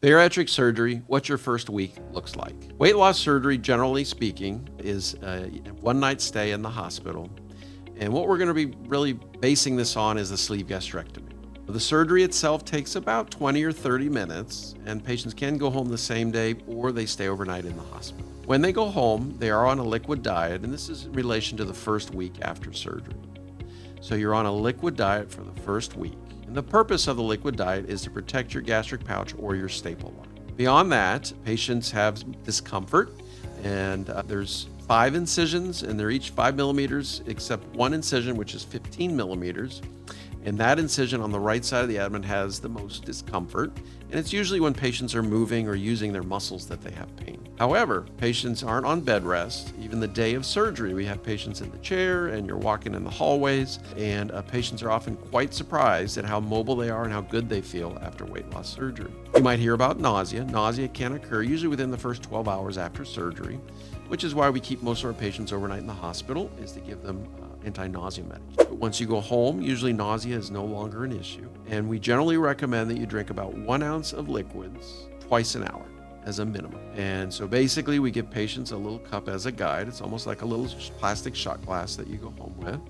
Bariatric surgery, what your first week looks like. Weight loss surgery, generally speaking, is a one-night stay in the hospital. And what we're going to be really basing this on is the sleeve gastrectomy. The surgery itself takes about 20 or 30 minutes, and patients can go home the same day or they stay overnight in the hospital. When they go home, they are on a liquid diet, and this is in relation to the first week after surgery. So you're on a liquid diet for the first week. And the purpose of the liquid diet is to protect your gastric pouch or your staple line. Beyond that, patients have discomfort, and there's 5 incisions, and they're each 5 millimeters, except one incision, which is 15 millimeters. And that incision on the right side of the abdomen has the most discomfort, and it's usually when patients are moving or using their muscles that they have pain. However, patients aren't on bed rest. Even the day of surgery, we have patients in the chair and you're walking in the hallways, and patients are often quite surprised at how mobile they are and how good they feel after weight loss surgery. You might hear about nausea. Nausea can occur usually within the first 12 hours after surgery, which is why we keep most of our patients overnight in the hospital, is to give them anti-nausea medication. But once you go home, usually nausea is no longer an issue, and we generally recommend that you drink about 1 ounce of liquids twice an hour as a minimum. And so basically we give patients a little cup as a guide. It's almost like a little plastic shot glass that you go home with,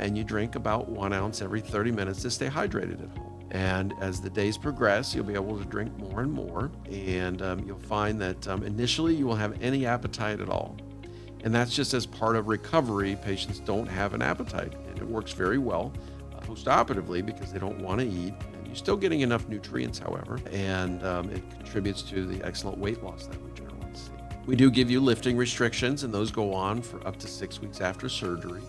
and you drink about 1 ounce every 30 minutes to stay hydrated at home. And as the days progress, you'll be able to drink more and more, and you'll find that initially you won't have any appetite at all. And that's just as part of recovery. Patients don't have an appetite, and it works very well post-operatively because they don't want to eat. And you're still getting enough nutrients, however, and it contributes to the excellent weight loss that we generally see. We do give you lifting restrictions, and those go on for up to 6 weeks after surgery.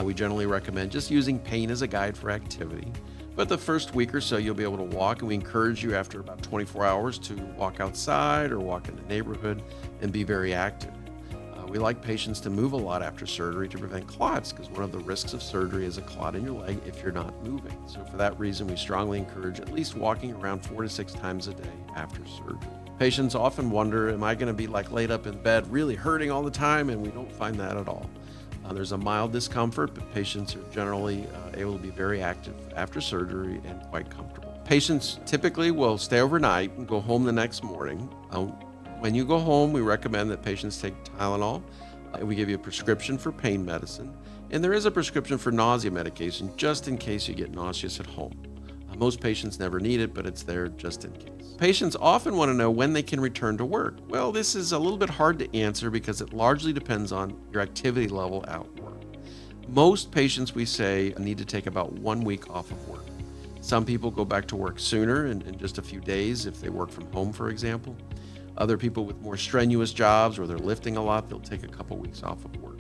We generally recommend just using pain as a guide for activity. But the first week or so, you'll be able to walk, and we encourage you after about 24 hours to walk outside or walk in the neighborhood and be very active. We like patients to move a lot after surgery to prevent clots, because one of the risks of surgery is a clot in your leg if you're not moving. So for that reason, we strongly encourage at least walking around 4 to 6 times a day after surgery. Patients often wonder, am I going to be laid up in bed really hurting all the time? And we don't find that at all. There's a mild discomfort, but patients are generally able to be very active after surgery and quite comfortable. Patients typically will stay overnight and go home the next morning. When you go home, we recommend that patients take Tylenol. We give you a prescription for pain medicine, and there is a prescription for nausea medication just in case you get nauseous at home. Most patients never need it, but it's there just in case. Patients often want to know when they can return to work. Well, this is a little bit hard to answer because it largely depends on your activity level at work. Most patients, we say, need to take about 1 week off of work. Some people go back to work sooner, in just a few days, if they work from home, for example. Other people with more strenuous jobs where they're lifting a lot, they'll take a couple weeks off of work.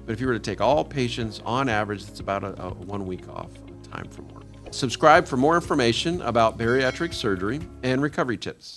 But if you were to take all patients, on average, it's about a 1 week off time from work. Subscribe for more information about bariatric surgery and recovery tips.